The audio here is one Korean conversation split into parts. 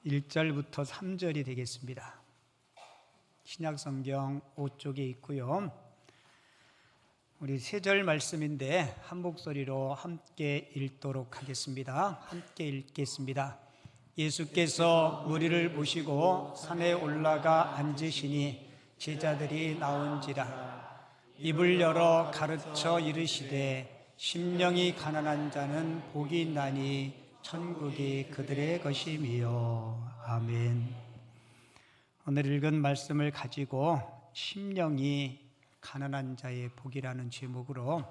1절부터 3절이 되겠습니다. 신약성경 5쪽에 있고요. 우리 3절 말씀인데 한 목소리로 함께 읽도록 하겠습니다. 함께 읽겠습니다. 예수께서 우리를 모시고 산에 올라가 앉으시니 제자들이 나온지라. 입을 열어 가르쳐 이르시되 심령이 가난한 자는 복이 있나니 천국이 그들의 것이미요. 아멘. 오늘 읽은 말씀을 가지고 심령이 가난한 자의 복이라는 제목으로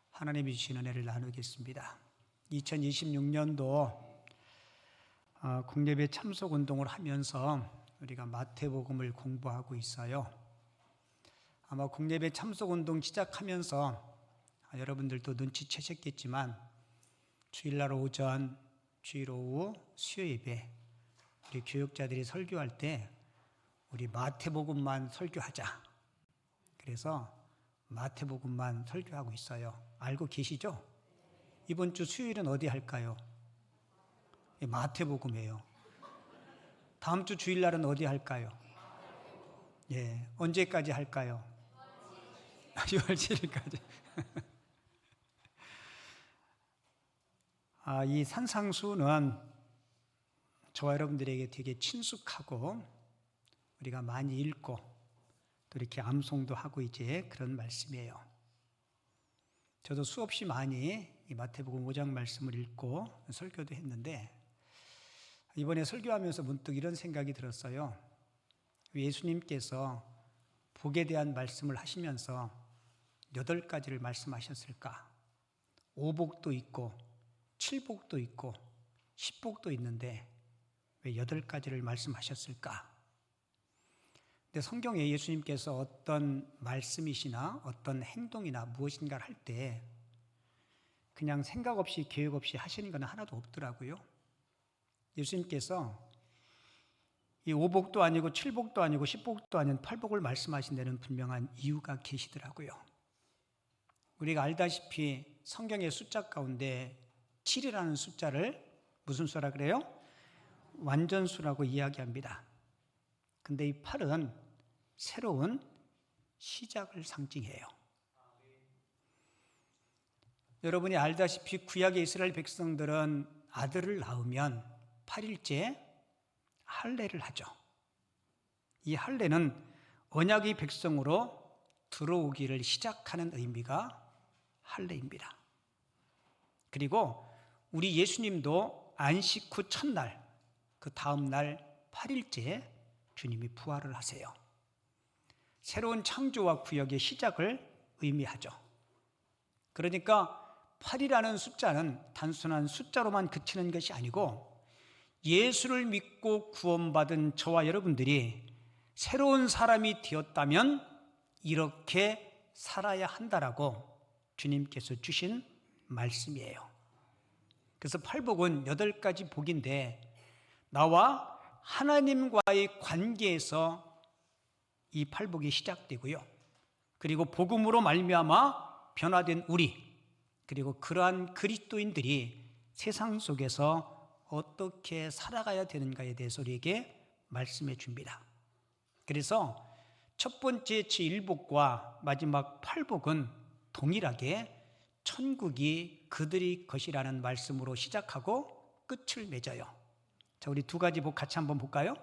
하나님이 주신 은혜를 나누겠습니다. 2026년도 국례배 참석 운동을 하면서 우리가 마태복음을 공부하고 있어요. 아마 국례배 참석 운동 시작하면서 여러분들도 눈치채셨겠지만 주일날 오전, 주일 오후, 수요 예배 우리 교육자들이 설교할 때 우리 마태복음만 설교하자. 그래서 마태복음만 설교하고 있어요. 알고 계시죠? 이번 주 수요일은 어디 할까요? 마태복음이에요. 다음 주 주일날은 어디 할까요? 예, 언제까지 할까요? 6월 7일까지. 이 산상수는 저와 여러분들에게 되게 친숙하고 우리가 많이 읽고 또 이렇게 암송도 하고 이제 그런 말씀이에요. 저도 수없이 많이 이 마태복음 5장 말씀을 읽고 설교도 했는데 이번에 설교하면서 문득 이런 생각이 들었어요. 예수님께서 복에 대한 말씀을 하시면서 8가지를 말씀하셨을까? 5복도 있고 7복도 있고 10복도 있는데 왜 8가지를 말씀하셨을까? 근데 성경에 예수님께서 어떤 말씀이시나 어떤 행동이나 무엇인가를 할 때 그냥 생각 없이 계획 없이 하시는 건 하나도 없더라고요. 예수님께서 이 5복도 아니고 7복도 아니고 10복도 아닌 8복을 말씀하신 데는 분명한 이유가 계시더라고요. 우리가 알다시피 성경의 숫자 가운데 7이라는 숫자를 무슨 수라 그래요? 완전수라고 이야기합니다. 근데 이 8은 새로운 시작을 상징해요. 여러분이 알다시피 구약의 이스라엘 백성들은 아들을 낳으면 8일째 할례를 하죠. 이 할례는 언약의 백성으로 들어오기를 시작하는 의미가 할례입니다. 그리고 우리 예수님도 안식 후 첫날, 그 다음 날 8일째 주님이 부활을 하세요. 새로운 창조와 구역의 시작을 의미하죠. 그러니까 8이라는 숫자는 단순한 숫자로만 그치는 것이 아니고 예수를 믿고 구원받은 저와 여러분들이 새로운 사람이 되었다면 이렇게 살아야 한다라고 주님께서 주신 말씀이에요. 그래서 8복은 8가지 복인데 나와 하나님과의 관계에서 이 8복이 시작되고요. 그리고 복음으로 말미암아 변화된 우리, 그리고 그러한 그리스도인들이 세상 속에서 어떻게 살아가야 되는가에 대해서 우리에게 말씀해 줍니다. 그래서 첫 번째 제1복과 마지막 8복은 동일하게 천국이 그들의 것이라는 말씀으로 시작하고 끝을 맺어요. 자, 우리 2가지 복 같이 한번 볼까요?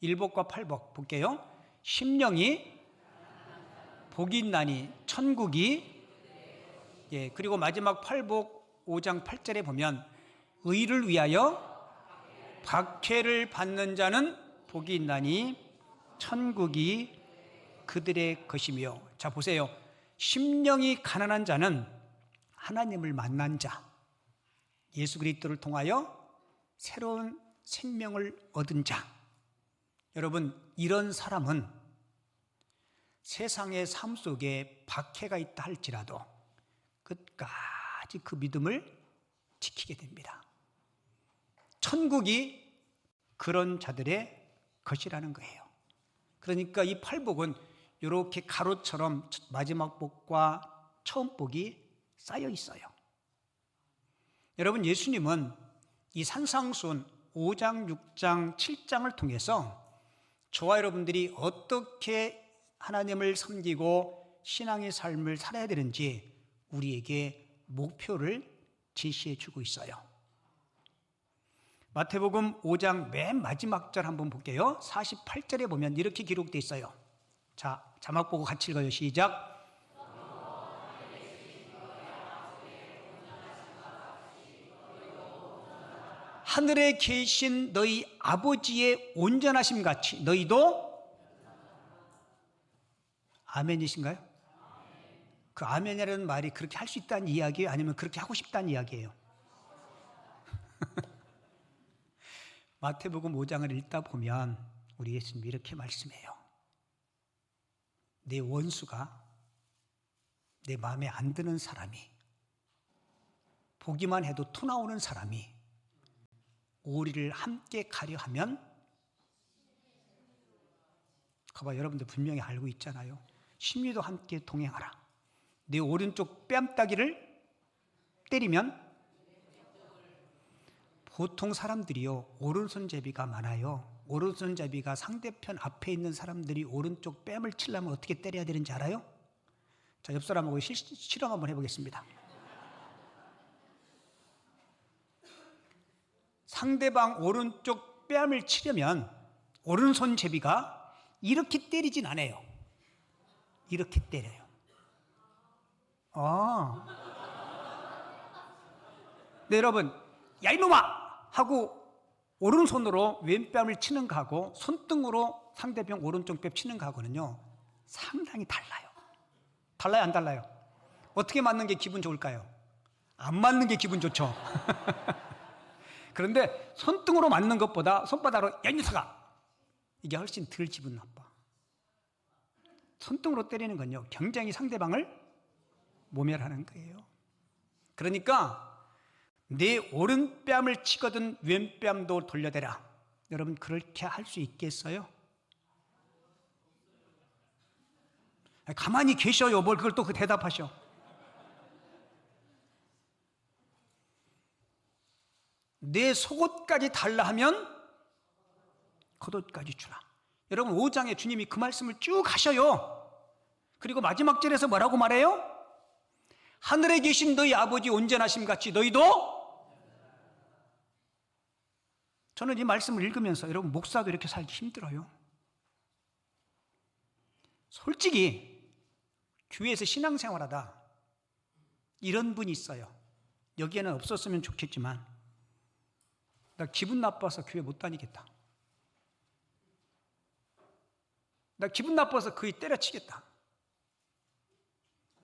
1복과 8복 볼게요. 심령이 복이 있나니 천국이, 예, 그리고 마지막 8복 5장 8절에 보면 의를 위하여 박해를 받는 자는 복이 있나니 천국이 그들의 것이며. 자, 보세요. 심령이 가난한 자는 하나님을 만난 자, 예수 그리스도를 통하여 새로운 생명을 얻은 자. 여러분, 이런 사람은 세상의 삶 속에 박해가 있다 할지라도 끝까지 그 믿음을 지키게 됩니다. 천국이 그런 자들의 것이라는 거예요. 그러니까 이 8복은 이렇게 가로처럼 마지막 복과 처음 복이 쌓여 있어요. 여러분, 예수님은 이 산상순 5장, 6장, 7장을 통해서 저와 여러분들이 어떻게 하나님을 섬기고 신앙의 삶을 살아야 되는지 우리에게 목표를 제시해 주고 있어요. 마태복음 5장 맨 마지막 절 한번 볼게요. 48절에 보면 이렇게 기록되어 있어요. 자, 자막 보고 같이 읽어요. 시작. 하늘에 계신 너희 아버지의 온전하심 같이 너희도 아멘이신가요? 그 아멘이라는 말이 그렇게 할 수 있다는 이야기예요? 아니면 그렇게 하고 싶다는 이야기예요? 마태복음 5장을 읽다 보면 우리 예수님이 이렇게 말씀해요. 내 원수가 내 마음에 안 드는 사람이, 보기만 해도 토 나오는 사람이 오리를 함께 가려 하면, 그봐 여러분들 분명히 알고 있잖아요. 심리도 함께 동행하라. 내 오른쪽 뺨따기를 때리면, 보통 사람들이요 오른손잡이가 많아요. 오른손잡이가 상대편 앞에 있는 사람들이 오른쪽 뺨을 치려면 어떻게 때려야 되는지 알아요? 자, 옆 사람하고 실험 한번 해보겠습니다. 상대방 오른쪽 뺨을 치려면 오른손잡이가 이렇게 때리진 않아요. 이렇게 때려요. 네, 여러분, 야 이놈아! 하고 오른손으로 왼뺨을 치는 거하고 손등으로 상대편 오른쪽 뺨 치는 거하고는요 상당히 달라요. 달라요, 안 달라요? 어떻게 맞는 게 기분 좋을까요? 안 맞는 게 기분 좋죠. 그런데 손등으로 맞는 것보다 손바닥으로 야 이 녀석아! 이게 훨씬 덜 기분 나빠. 손등으로 때리는 건요 굉장히 상대방을 모멸하는 거예요. 그러니까 내 오른뺨을 치거든 왼뺨도 돌려대라. 여러분 그렇게 할 수 있겠어요? 가만히 계셔요. 뭘 그걸 또 대답하셔. 내 속옷까지 달라 하면 겉옷까지 주라. 여러분 5장에 주님이 그 말씀을 쭉 하셔요. 그리고 마지막 절에서 뭐라고 말해요? 하늘에 계신 너희 아버지 온전하심 같이 너희도. 저는 이 말씀을 읽으면서 여러분 목사도 이렇게 살기 힘들어요. 솔직히 교회에서 신앙생활하다 이런 분이 있어요. 여기에는 없었으면 좋겠지만 나 기분 나빠서 교회 못 다니겠다. 나 기분 나빠서 그이 때려치겠다.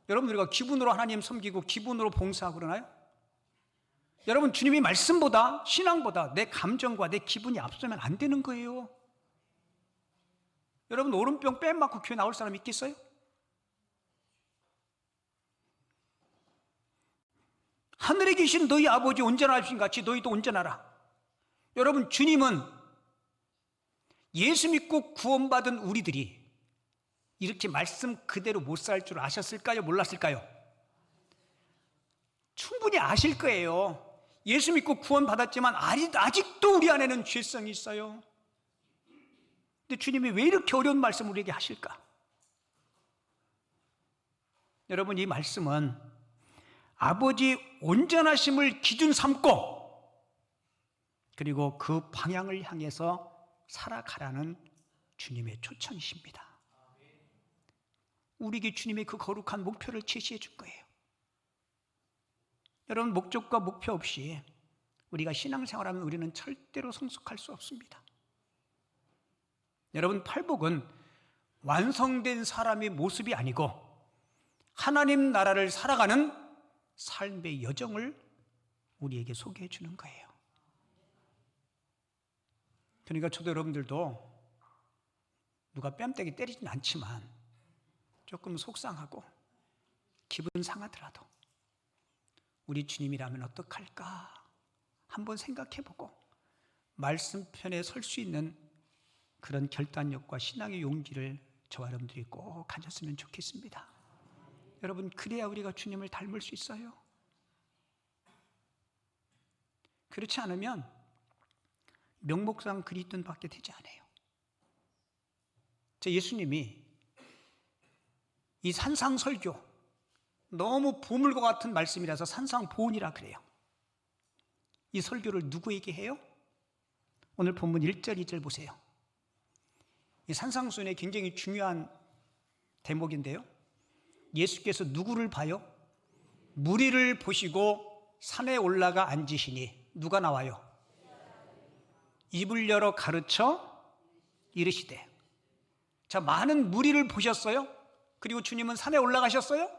여러분 우리가 기분으로 하나님 섬기고 기분으로 봉사하고 그러나요? 여러분 주님이 말씀보다 신앙보다 내 감정과 내 기분이 앞서면 안 되는 거예요. 여러분 오른병 뺨 맞고 교회 나올 사람 있겠어요? 하늘에 계신 너희 아버지 온전하신 같이 너희도 온전하라. 여러분 주님은 예수 믿고 구원받은 우리들이 이렇게 말씀 그대로 못 살 줄 아셨을까요? 몰랐을까요? 충분히 아실 거예요. 예수 믿고 구원받았지만 아직도 우리 안에는 죄성이 있어요. 근데 주님이 왜 이렇게 어려운 말씀을 우리에게 하실까? 여러분 이 말씀은 아버지 온전하심을 기준 삼고 그리고 그 방향을 향해서 살아가라는 주님의 초청이십니다. 우리에게 주님의 그 거룩한 목표를 제시해 줄 거예요. 여러분 목적과 목표 없이 우리가 신앙생활하면 우리는 절대로 성숙할 수 없습니다. 여러분 팔복은 완성된 사람의 모습이 아니고 하나님 나라를 살아가는 삶의 여정을 우리에게 소개해 주는 거예요. 그러니까 저도 여러분들도 누가 뺨때기 때리진 않지만 조금 속상하고 기분 상하더라도 우리 주님이라면 어떡할까 한번 생각해보고 말씀편에 설 수 있는 그런 결단력과 신앙의 용기를 저와 여러분들이 꼭 가졌으면 좋겠습니다. 여러분 그래야 우리가 주님을 닮을 수 있어요. 그렇지 않으면 명목상 그리스도인밖에 되지 않아요. 예수님이 이 산상설교, 너무 보물과 같은 말씀이라서 산상보훈이라 그래요. 이 설교를 누구에게 해요? 오늘 본문 1절, 2절 보세요. 이 산상수훈의 굉장히 중요한 대목인데요. 예수께서 누구를 봐요? 무리를 보시고 산에 올라가 앉으시니 누가 나와요? 입을 열어 가르쳐 이르시되. 자, 많은 무리를 보셨어요? 그리고 주님은 산에 올라가셨어요?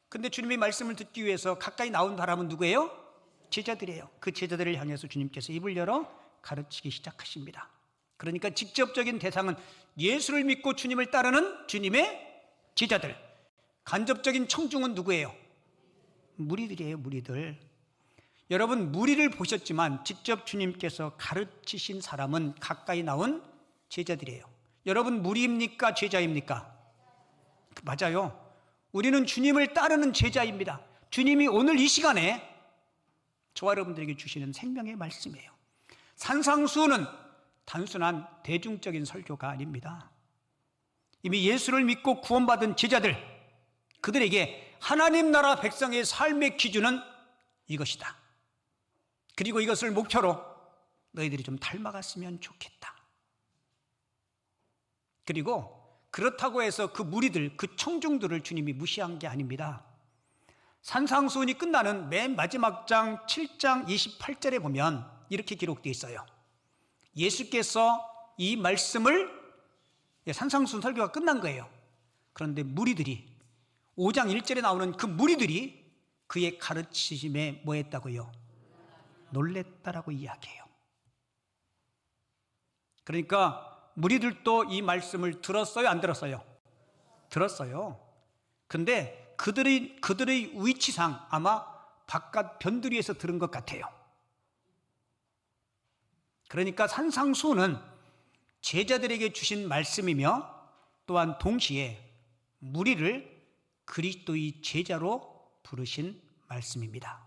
근데 주님의 말씀을 듣기 위해서 가까이 나온 사람은 누구예요? 제자들이에요. 그 제자들을 향해서 주님께서 입을 열어 가르치기 시작하십니다. 그러니까 직접적인 대상은 예수를 믿고 주님을 따르는 주님의 제자들. 간접적인 청중은 누구예요? 무리들이에요, 무리들. 여러분, 무리를 보셨지만 직접 주님께서 가르치신 사람은 가까이 나온 제자들이에요. 여러분, 무리입니까? 제자입니까? 맞아요. 우리는 주님을 따르는 제자입니다. 주님이 오늘 이 시간에 저와 여러분들에게 주시는 생명의 말씀이에요. 산상수훈은 단순한 대중적인 설교가 아닙니다. 이미 예수를 믿고 구원받은 제자들, 그들에게 하나님 나라 백성의 삶의 기준은 이것이다. 그리고 이것을 목표로 너희들이 좀 닮아갔으면 좋겠다. 그리고 그렇다고 해서 그 무리들, 그 청중들을 주님이 무시한 게 아닙니다. 산상수훈이 끝나는 맨 마지막 장 7장 28절에 보면 이렇게 기록되어 있어요. 예수께서 이 말씀을, 산상수훈 설교가 끝난 거예요. 그런데 무리들이, 5장 1절에 나오는 그 무리들이 그의 가르치심에 뭐 했다고요? 놀랬다라고 이야기해요. 그러니까 무리들도 이 말씀을 들었어요, 안 들었어요? 들었어요. 근데 그들의 위치상 아마 바깥 변두리에서 들은 것 같아요. 그러니까 산상수훈은 제자들에게 주신 말씀이며 또한 동시에 무리를 그리스도의 제자로 부르신 말씀입니다.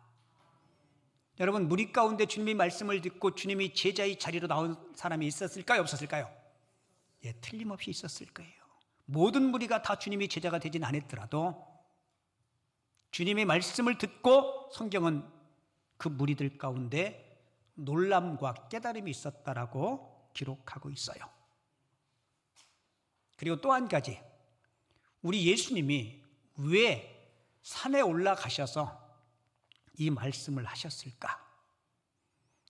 여러분, 무리 가운데 주님의 말씀을 듣고 주님이 제자의 자리로 나온 사람이 있었을까요? 없었을까요? 예, 틀림없이 있었을 거예요. 모든 무리가 다 주님의 제자가 되진 않았더라도 주님의 말씀을 듣고 성경은 그 무리들 가운데 놀람과 깨달음이 있었다라고 기록하고 있어요. 그리고 또 한 가지, 우리 예수님이 왜 산에 올라가셔서 이 말씀을 하셨을까?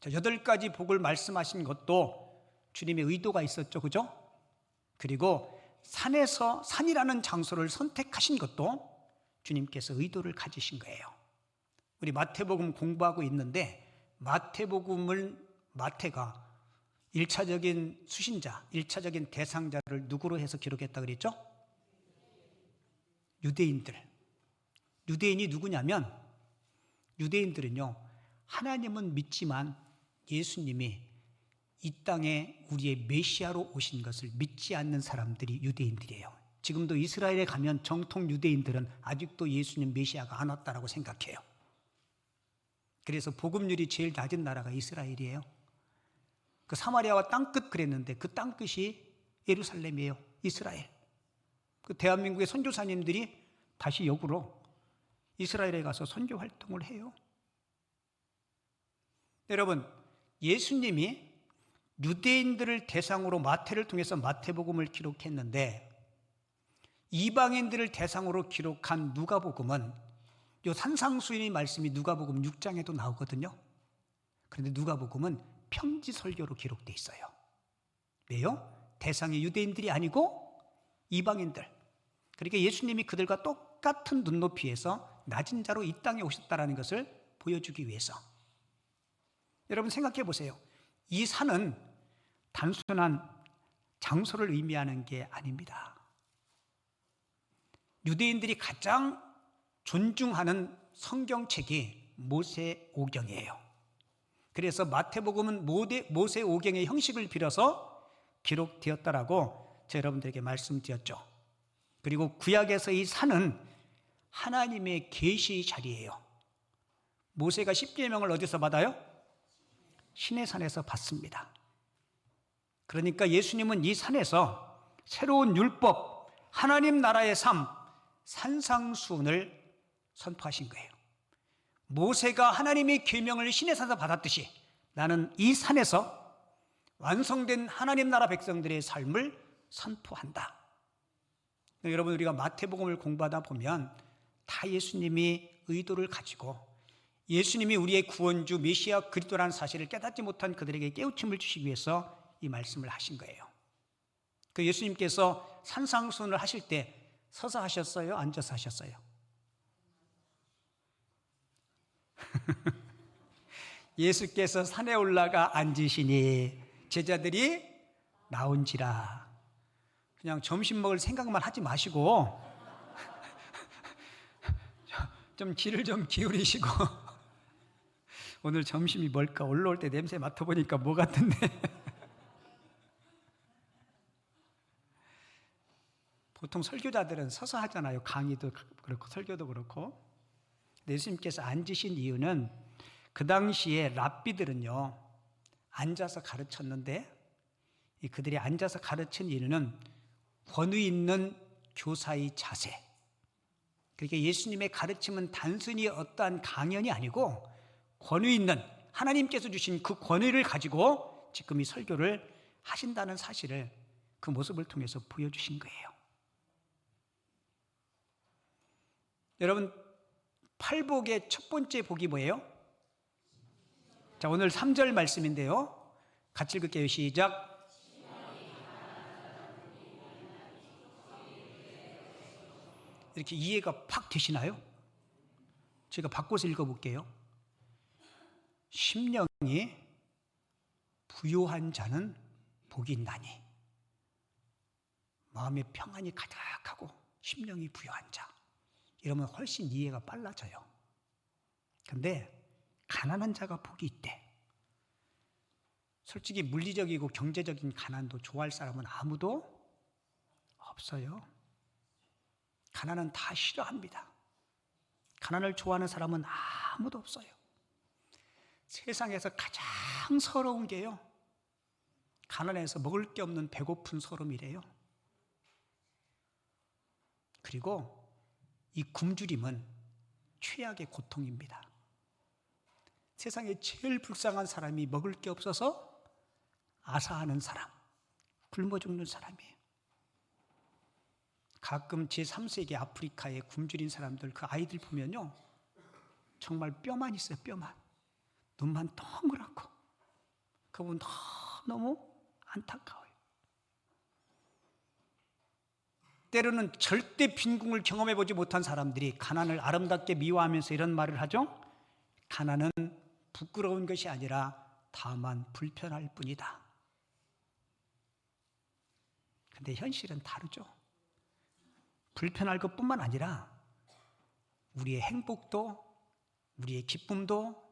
8가지 복을 말씀하신 것도 주님의 의도가 있었죠, 그죠? 그리고 산이라는 장소를 선택하신 것도 주님께서 의도를 가지신 거예요. 우리 마태복음 공부하고 있는데 마태가 1차적인 수신자, 1차적인 대상자를 누구로 해서 기록했다 그랬죠? 유대인이 누구냐면, 유대인들은요, 하나님은 믿지만 예수님이 이 땅에 우리의 메시아로 오신 것을 믿지 않는 사람들이 유대인들이에요. 지금도 이스라엘에 가면 정통 유대인들은 아직도 예수님 메시아가 안 왔다라고 생각해요. 그래서 복음률이 제일 낮은 나라가 이스라엘이에요. 그 사마리아와 땅끝 그랬는데 그 땅끝이 예루살렘이에요. 이스라엘. 그 대한민국의 선교사님들이 다시 역으로 이스라엘에 가서 선교 활동을 해요. 여러분, 예수님이 유대인들을 대상으로 마태를 통해서 마태복음을 기록했는데 이방인들을 대상으로 기록한 누가복음은, 이 산상수훈의 말씀이 누가복음 6장에도 나오거든요. 그런데 누가복음은 평지 설교로 기록되어 있어요. 왜요? 대상이 유대인들이 아니고 이방인들. 그러니까 예수님이 그들과 똑같은 눈높이에서 낮은 자로 이 땅에 오셨다는 것을 보여주기 위해서. 여러분 생각해 보세요. 이 산은 단순한 장소를 의미하는 게 아닙니다. 유대인들이 가장 존중하는 성경책이 모세오경이에요. 그래서 마태복음은 모세오경의 형식을 빌어서 기록되었다라고 제가 여러분들에게 말씀드렸죠. 그리고 구약에서 이 산은 하나님의 계시의 자리예요. 모세가 십계명을 어디서 받아요? 시내산에서 받습니다. 그러니까 예수님은 이 산에서 새로운 율법, 하나님 나라의 삶, 산상수훈을 선포하신 거예요. 모세가 하나님의 계명을 시내산에서 받았듯이 나는 이 산에서 완성된 하나님 나라 백성들의 삶을 선포한다. 여러분, 우리가 마태복음을 공부하다 보면 다 예수님이 의도를 가지고 예수님이 우리의 구원주 메시아 그리스도라는 사실을 깨닫지 못한 그들에게 깨우침을 주시기 위해서 이 말씀을 하신 거예요. 그 예수님께서 산상수훈을 하실 때 서서 하셨어요? 앉아서 하셨어요? 예수께서 산에 올라가 앉으시니 제자들이 나온지라. 그냥 점심 먹을 생각만 하지 마시고 좀 귀를 좀 기울이시고 오늘 점심이 뭘까? 올라올 때 냄새 맡아보니까 뭐 같은데 보통 설교자들은 서서 하잖아요. 강의도 그렇고 설교도 그렇고. 예수님께서 앉으신 이유는 그 당시에 랍비들은요 앉아서 가르쳤는데 그들이 앉아서 가르친 이유는 권위 있는 교사의 자세. 그러니까 예수님의 가르침은 단순히 어떠한 강연이 아니고 권위 있는 하나님께서 주신 그 권위를 가지고 지금 이 설교를 하신다는 사실을 그 모습을 통해서 보여주신 거예요. 여러분, 팔복의 첫 번째 복이 뭐예요? 자, 오늘 3절 말씀인데요. 같이 읽을게요. 시작. 이렇게 이해가 팍 되시나요? 제가 바꿔서 읽어볼게요. 심령이 부요한 자는 복이 있나니. 마음의 평안이 가득하고 심령이 부요한 자. 이러면 훨씬 이해가 빨라져요. 근데 가난한 자가 복이 있대. 솔직히 물리적이고 경제적인 가난도 좋아할 사람은 아무도 없어요. 가난은 다 싫어합니다. 가난을 좋아하는 사람은 아무도 없어요. 세상에서 가장 서러운 게요, 가난해서 먹을 게 없는 배고픈 서름이래요. 그리고 이 굶주림은 최악의 고통입니다. 세상에 제일 불쌍한 사람이 먹을 게 없어서 아사하는 사람, 굶어 죽는 사람이에요. 가끔 제3세계 아프리카에 굶주린 사람들, 그 아이들 보면요 정말 뼈만 있어요. 뼈만. 눈만 동그랗고. 그분 너무 안타까워요. 때로는 절대 빈궁을 경험해보지 못한 사람들이 가난을 아름답게 미화하면서 이런 말을 하죠. 가난은 부끄러운 것이 아니라 다만 불편할 뿐이다. 근데 현실은 다르죠. 불편할 것뿐만 아니라 우리의 행복도, 우리의 기쁨도,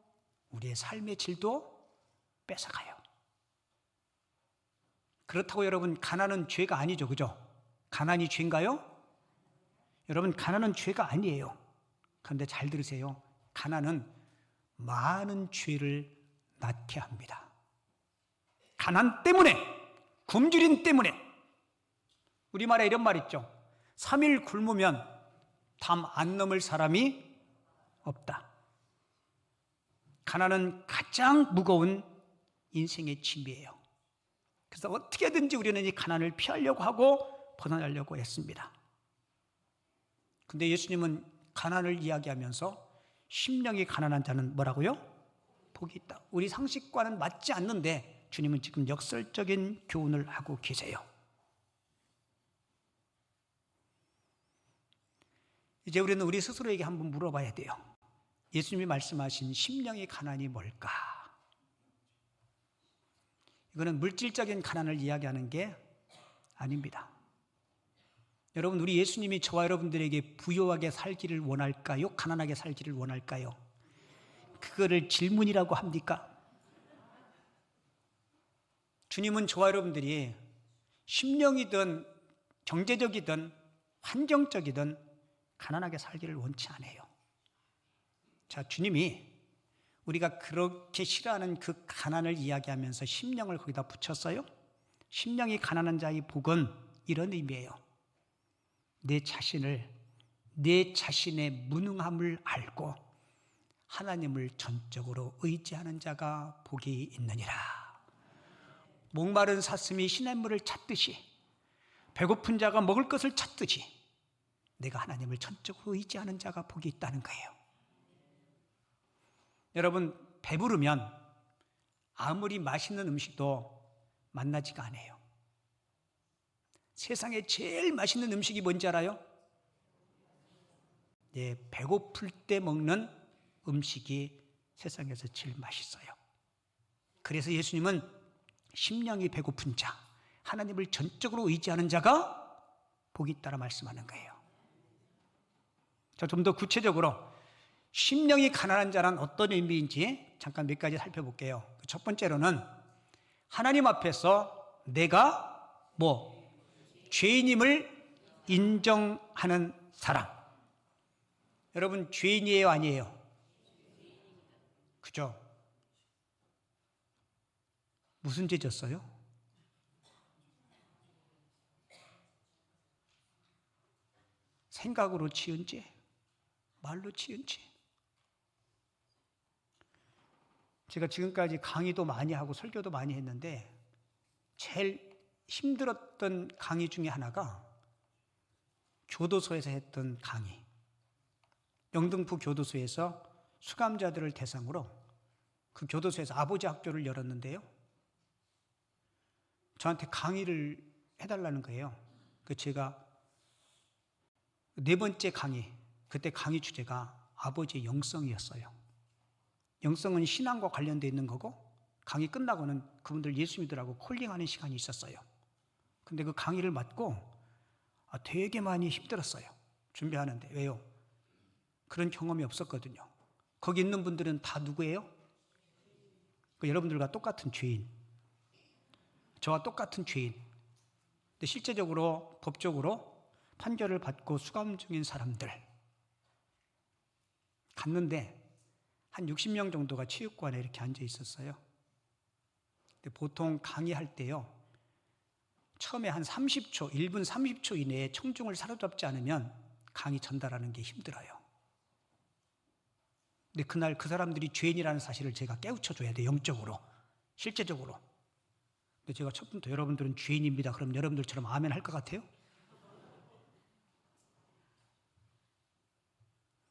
우리의 삶의 질도 뺏어가요. 그렇다고 여러분, 가난은 죄가 아니죠, 그죠? 가난이 죄인가요? 여러분, 가난은 죄가 아니에요. 그런데 잘 들으세요. 가난은 많은 죄를 낳게 합니다. 가난 때문에, 굶주림 때문에. 우리말에 이런 말 있죠. 3일 굶으면 담 안 넘을 사람이 없다. 가난은 가장 무거운 인생의 짐이에요. 그래서 어떻게든지 우리는 이 가난을 피하려고 하고 벗어나려고 했습니다. 근데 예수님은 가난을 이야기하면서 심령이 가난한 자는 뭐라고요? 복이 있다. 우리 상식과는 맞지 않는데 주님은 지금 역설적인 교훈을 하고 계세요. 이제 우리는 우리 스스로에게 한번 물어봐야 돼요. 예수님이 말씀하신 심령의 가난이 뭘까? 이거는 물질적인 가난을 이야기하는 게 아닙니다. 여러분, 우리 예수님이 저와 여러분들에게 부유하게 살기를 원할까요? 가난하게 살기를 원할까요? 그거를 질문이라고 합니까? 주님은 저와 여러분들이 심령이든 경제적이든 환경적이든 가난하게 살기를 원치 않아요. 자, 주님이 우리가 그렇게 싫어하는 그 가난을 이야기하면서 심령을 거기다 붙였어요? 심령이 가난한 자의 복은 이런 의미예요. 내 자신의 무능함을 알고 하나님을 전적으로 의지하는 자가 복이 있느니라. 목마른 사슴이 시냇물을 찾듯이, 배고픈 자가 먹을 것을 찾듯이 내가 하나님을 전적으로 의지하는 자가 복이 있다는 거예요. 여러분, 배부르면 아무리 맛있는 음식도 만나지가 않아요. 세상에 제일 맛있는 음식이 뭔지 알아요? 배고플 때 먹는 음식이 세상에서 제일 맛있어요. 그래서 예수님은 심령이 배고픈 자, 하나님을 전적으로 의지하는 자가 복이 있다라 말씀하는 거예요. 자, 좀 더 구체적으로 심령이 가난한 자란 어떤 의미인지 잠깐 몇 가지 살펴볼게요. 첫 번째로는 하나님 앞에서 내가 죄인임을 인정하는 사람. 여러분, 죄인이에요, 아니에요? 그죠? 무슨 죄 졌어요? 생각으로 지은 죄, 말로 지은 죄. 제가 지금까지 강의도 많이 하고 설교도 많이 했는데 제일 힘들었던 강의 중에 하나가 교도소에서 했던 강의. 영등포 교도소에서 수감자들을 대상으로 그 교도소에서 아버지 학교를 열었는데요. 저한테 강의를 해달라는 거예요. 제가 네 번째 강의, 그때 강의 주제가 아버지의 영성이었어요. 영성은 신앙과 관련되어 있는 거고 강의 끝나고는 그분들 예수 믿으라고 콜링하는 시간이 있었어요. 근데 그 강의를 맡고 되게 많이 힘들었어요. 준비하는데. 왜요? 그런 경험이 없었거든요. 거기 있는 분들은 다 누구예요? 여러분들과 똑같은 죄인. 저와 똑같은 죄인. 근데 실제적으로 법적으로 판결을 받고 수감 중인 사람들 갔는데 한 60명 정도가 체육관에 이렇게 앉아 있었어요. 근데 보통 강의할 때요, 처음에 한 30초, 1분 30초 이내에 청중을 사로잡지 않으면 강의 전달하는 게 힘들어요. 근데 그날 그 사람들이 죄인이라는 사실을 제가 깨우쳐줘야 돼요. 영적으로, 실제적으로. 근데 제가 첫부터 여러분들은 죄인입니다. 그럼 여러분들처럼 아멘 할 것 같아요?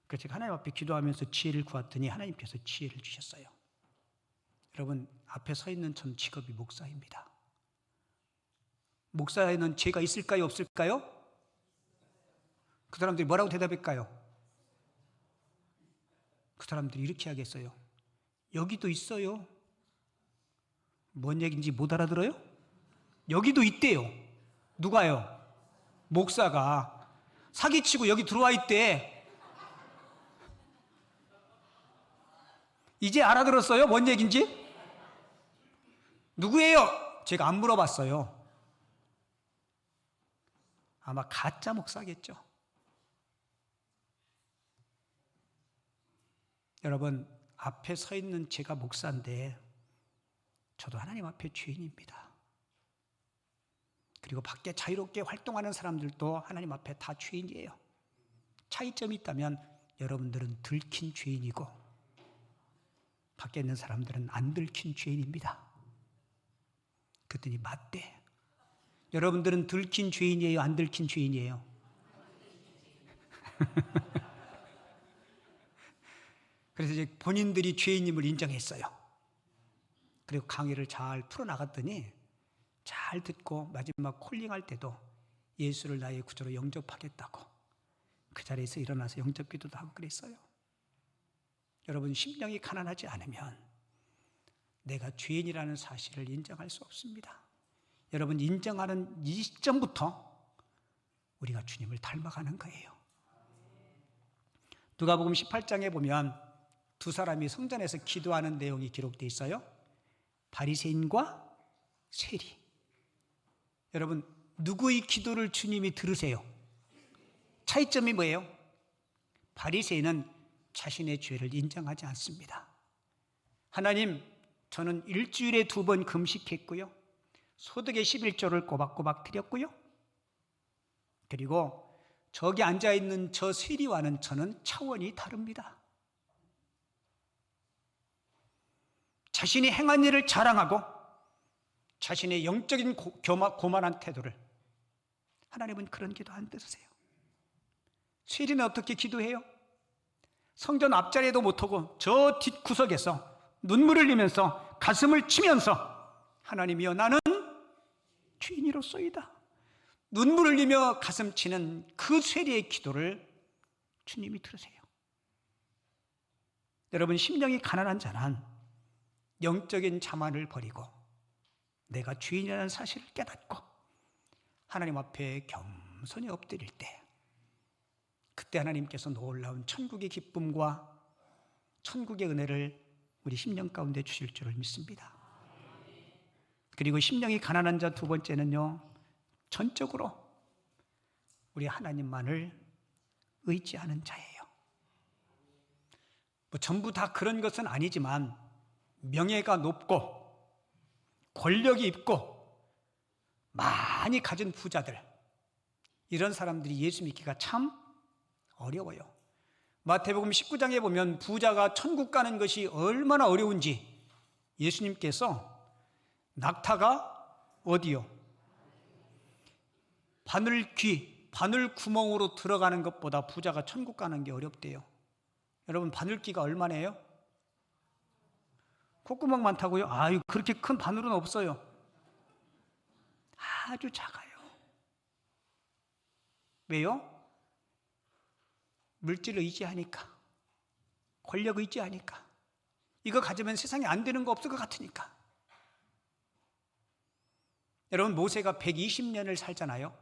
그래서 제가 하나님 앞에 기도하면서 지혜를 구했더니 하나님께서 지혜를 주셨어요. 여러분, 앞에 서 있는 전 직업이 목사입니다. 목사에는 죄가 있을까요, 없을까요? 그 사람들이 뭐라고 대답할까요? 그 사람들이 이렇게 하겠어요. 여기도 있어요. 뭔 얘기인지 못 알아들어요? 여기도 있대요. 누가요? 목사가 사기치고 여기 들어와 있대. 이제 알아들었어요? 뭔 얘기인지? 누구예요? 제가 안 물어봤어요. 아마 가짜 목사겠죠. 여러분, 앞에 서 있는 제가 목사인데 저도 하나님 앞에 죄인입니다. 그리고 밖에 자유롭게 활동하는 사람들도 하나님 앞에 다 죄인이에요. 차이점이 있다면 여러분들은 들킨 죄인이고 밖에 있는 사람들은 안 들킨 죄인입니다. 그랬더니 맞대. 여러분들은 들킨 죄인이에요? 안 들킨 죄인이에요? 그래서 이제 본인들이 죄인임을 인정했어요. 그리고 강의를 잘 풀어나갔더니 잘 듣고 마지막 콜링할 때도 예수를 나의 구주로 영접하겠다고 그 자리에서 일어나서 영접기도도 하고 그랬어요. 여러분, 심령이 가난하지 않으면 내가 죄인이라는 사실을 인정할 수 없습니다. 여러분, 인정하는 이 시점부터 우리가 주님을 닮아가는 거예요. 누가복음 18장에 보면 두 사람이 성전에서 기도하는 내용이 기록되어 있어요. 바리새인과 세리. 여러분, 누구의 기도를 주님이 들으세요? 차이점이 뭐예요? 바리새인은 자신의 죄를 인정하지 않습니다. 하나님, 저는 일주일에 2번 금식했고요. 소득의 11조를 꼬박꼬박 드렸고요. 그리고 저기 앉아있는 저 세리와는 저는 차원이 다릅니다. 자신이 행한 일을 자랑하고 자신의 영적인 교만한 태도를, 하나님은 그런 기도 안 들으세요. 세리는 어떻게 기도해요? 성전 앞자리에도 못하고 저 뒷구석에서 눈물을 흘리면서 가슴을 치면서 하나님이여 나는 죄인이로소이다. 눈물을 흘리며 가슴 치는 그 세리의 기도를 주님이 들으세요. 여러분, 심령이 가난한 자는 영적인 자만을 버리고 내가 죄인이라는 사실을 깨닫고 하나님 앞에 겸손히 엎드릴 때, 그때 하나님께서 놀라운 천국의 기쁨과 천국의 은혜를 우리 심령 가운데 주실 줄을 믿습니다. 그리고 심령이 가난한 자 두 번째는요, 전적으로 우리 하나님만을 의지하는 자예요. 뭐 전부 다 그런 것은 아니지만 명예가 높고 권력이 있고 많이 가진 부자들, 이런 사람들이 예수 믿기가 참 어려워요. 마태복음 19장에 보면 부자가 천국 가는 것이 얼마나 어려운지 예수님께서 낙타가 어디요? 바늘 구멍으로 들어가는 것보다 부자가 천국 가는 게 어렵대요. 여러분, 바늘귀가 얼마나요? 콧구멍 많다고요? 아유, 그렇게 큰 바늘은 없어요. 아주 작아요. 왜요? 물질을 의지하니까, 권력 의지하니까, 이거 가지면 세상에 안 되는 거 없을 것 같으니까. 여러분, 모세가 120년을 살잖아요.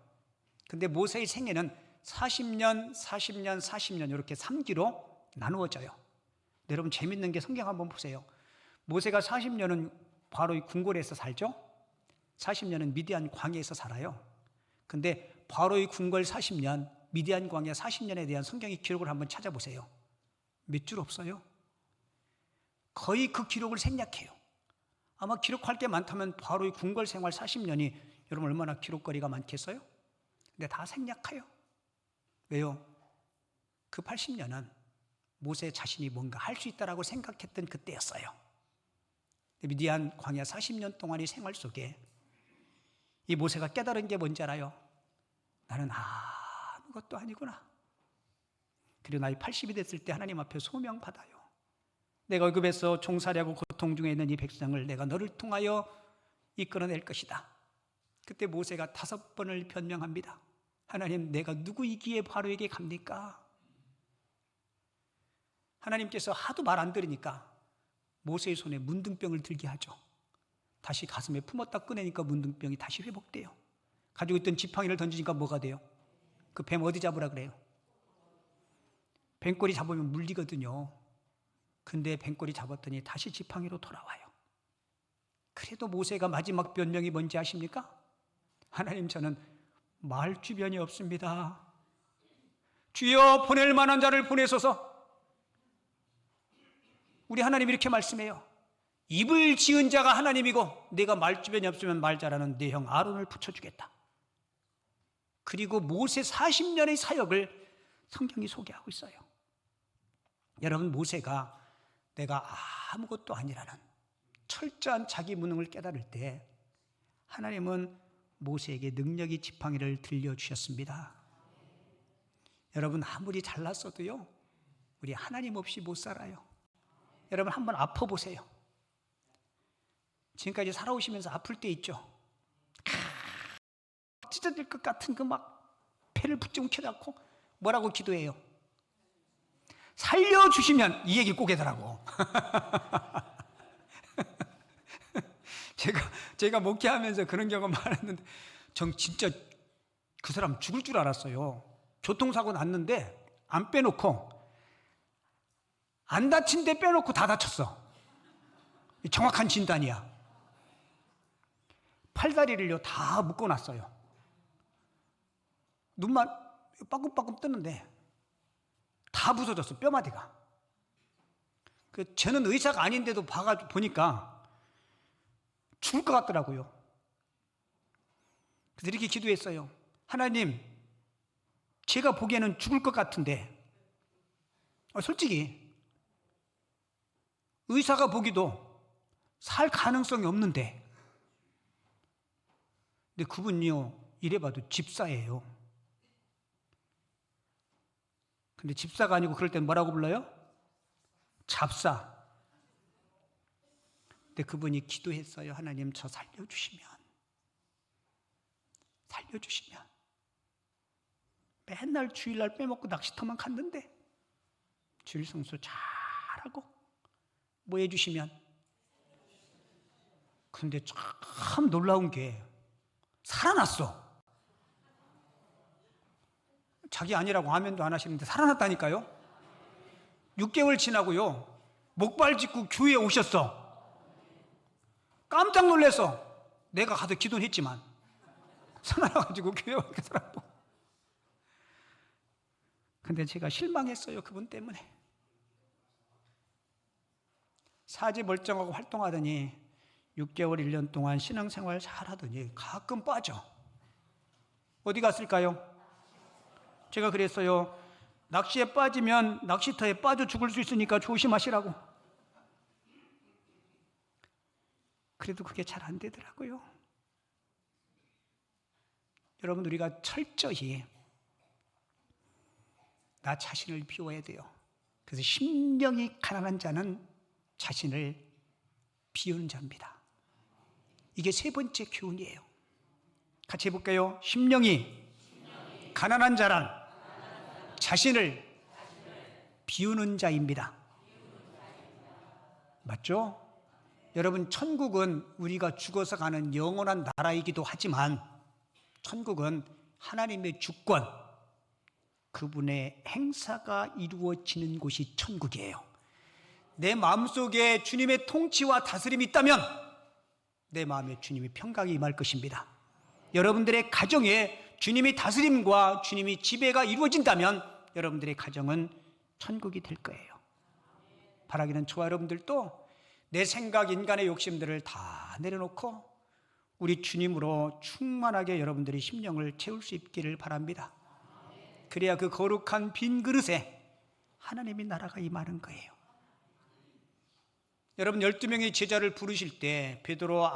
근데 모세의 생애는 40년, 40년, 40년 이렇게 3기로 나누어져요. 여러분, 재밌는 게 성경 한번 보세요. 모세가 40년은 바로의 궁궐에서 살죠. 40년은 미디안 광야에서 살아요. 근데 바로의 궁궐 40년, 미디안 광야 40년에 대한 성경의 기록을 한번 찾아보세요. 몇 줄 없어요. 거의 그 기록을 생략해요. 아마 기록할 게 많다면 바로의 궁궐 생활 40년이 여러분 얼마나 기록거리가 많겠어요? 근데 다 생략해요. 왜요? 그 80년은 모세 자신이 뭔가 할 수 있다라고 생각했던 그때였어요. 미디안 광야 40년 동안의 생활 속에 이 모세가 깨달은 게 뭔지 알아요? 나는 아무것도 아니구나. 그리고 나이 80이 됐을 때 하나님 앞에 소명받아요. 내가 애굽에서 종살이하고 고통 중에 있는 이 백성을 내가 너를 통하여 이끌어낼 것이다. 그때 모세가 5번을 변명합니다. 하나님, 내가 누구이기에 바로에게 갑니까? 하나님께서 하도 말 안 들으니까 모세의 손에 문둥병을 들게 하죠. 다시 가슴에 품었다 꺼내니까 문둥병이 다시 회복돼요. 가지고 있던 지팡이를 던지니까 뭐가 돼요? 그 뱀 어디 잡으라 그래요? 뱀꼬리 잡으면 물리거든요. 근데 뱀꼬리 잡았더니 다시 지팡이로 돌아와요. 그래도 모세가 마지막 변명이 뭔지 아십니까? 하나님, 저는 말 주변이 없습니다. 주여, 보낼 만한 자를 보내소서. 우리 하나님 이렇게 말씀해요. 입을 지은 자가 하나님이고 내가 말 주변이 없으면 말 잘하는 내 형 아론을 붙여주겠다. 그리고 모세 40년의 사역을 성경이 소개하고 있어요. 여러분, 모세가 내가 아무것도 아니라는 철저한 자기 무능을 깨달을 때 하나님은 모세에게 능력의 지팡이를 들려주셨습니다. 여러분, 아무리 잘났어도요, 우리 하나님 없이 못 살아요. 여러분, 한번 아파보세요. 지금까지 살아오시면서 아플 때 있죠. 찢어질 것 같은 그 막 배를 붙잡고 켜놓고 뭐라고 기도해요? 살려주시면, 이 얘기 꼭 하더라고. 제가 목회하면서 그런 경험 많았는데, 전 진짜 그 사람 죽을 줄 알았어요. 교통사고 났는데 안 빼놓고, 안 다친 데 빼놓고 다 다쳤어. 정확한 진단이야. 팔다리를요 다 묶어놨어요. 눈만 빠끔빠끔 뜨는데 다 부서졌어, 뼈마디가. 저는 의사가 아닌데도 보니까 죽을 것 같더라고요. 그래서 이렇게 기도했어요. 하나님, 제가 보기에는 죽을 것 같은데, 솔직히 의사가 보기도 살 가능성이 없는데, 근데 그분이요, 이래봐도 집사예요. 근데 집사가 아니고 그럴 땐 뭐라고 불러요? 잡사. 근데 그분이 기도했어요. 하나님, 저 살려주시면. 맨날 주일날 빼먹고 낚시터만 갔는데 주일 성수 잘하고 뭐 해주시면. 근데 참 놀라운 게 살아났어. 자기 아니라고 아멘도 안 하시는데 살아났다니까요. 6개월 지나고요, 목발 짚고 교회에 오셨어. 깜짝 놀라서 내가 가서 기도는 했지만 살아나가지고 교회 와서 살았고. 근데 제가 실망했어요. 그분 때문에. 사지 멀쩡하고 활동하더니 6개월 1년 동안 신앙생활 잘하더니 가끔 빠져. 어디 갔을까요? 제가 그랬어요. 낚시에 빠지면 낚시터에 빠져 죽을 수 있으니까 조심하시라고. 그래도 그게 잘 안 되더라고요. 여러분, 우리가 철저히 나 자신을 비워야 돼요. 그래서 심령이 가난한 자는 자신을 비우는 자입니다. 이게 세 번째 교훈이에요. 같이 해볼까요? 심령이 가난한 자란 자신을 비우는 자입니다. 맞죠? 여러분, 천국은 우리가 죽어서 가는 영원한 나라이기도 하지만 천국은 하나님의 주권, 그분의 행사가 이루어지는 곳이 천국이에요. 내 마음속에 주님의 통치와 다스림이 있다면 내 마음에 주님의 평강이 임할 것입니다. 여러분들의 가정에 주님의 다스림과 주님의 지배가 이루어진다면 여러분들의 가정은 천국이 될 거예요. 바라기는 저와 여러분들도 내 생각, 인간의 욕심들을 다 내려놓고 우리 주님으로 충만하게 여러분들의 심령을 채울 수 있기를 바랍니다. 그래야 그 거룩한 빈 그릇에 하나님의 나라가 임하는 거예요. 여러분, 12명의 제자를 부르실 때, 베드로,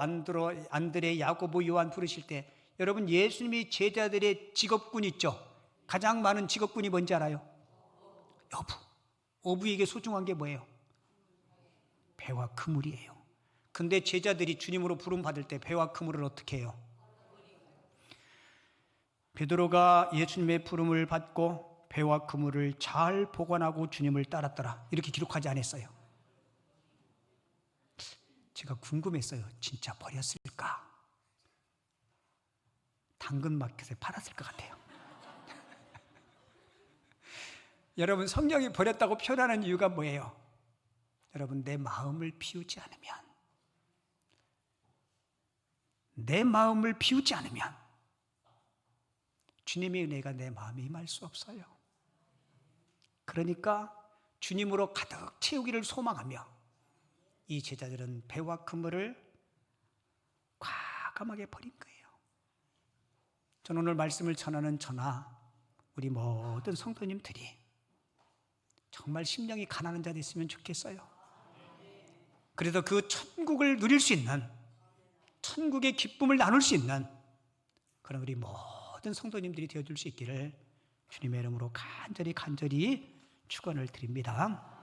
안드레, 야고보, 요한 부르실 때, 여러분, 예수님이 제자들의 직업군 있죠? 가장 많은 직업군이 뭔지 알아요? 어부. 어부에게 소중한 게 뭐예요? 배와 그물이에요. 근데 제자들이 주님으로 부름 받을 때 배와 그물을 어떻게 해요? 베드로가 예수님의 부름을 받고 배와 그물을 잘 보관하고 주님을 따랐더라, 이렇게 기록하지 않았어요? 제가 궁금했어요. 진짜 버렸을까? 당근마켓에 팔았을 것 같아요. 여러분, 성령이 버렸다고 표현하는 이유가 뭐예요? 여러분, 내 마음을 비우지 않으면 주님의 은혜가 내 마음에 임할 수 없어요. 그러니까 주님으로 가득 채우기를 소망하며 이 제자들은 배와 그물을 과감하게 버린 거예요. 저는 오늘 말씀을 전하는 저나 우리 모든 성도님들이 정말 심령이 가난한 자 됐으면 좋겠어요. 그래서 그 천국을 누릴 수 있는, 천국의 기쁨을 나눌 수 있는 그런 우리 모든 성도님들이 되어줄 수 있기를 주님의 이름으로 간절히 축원을 드립니다.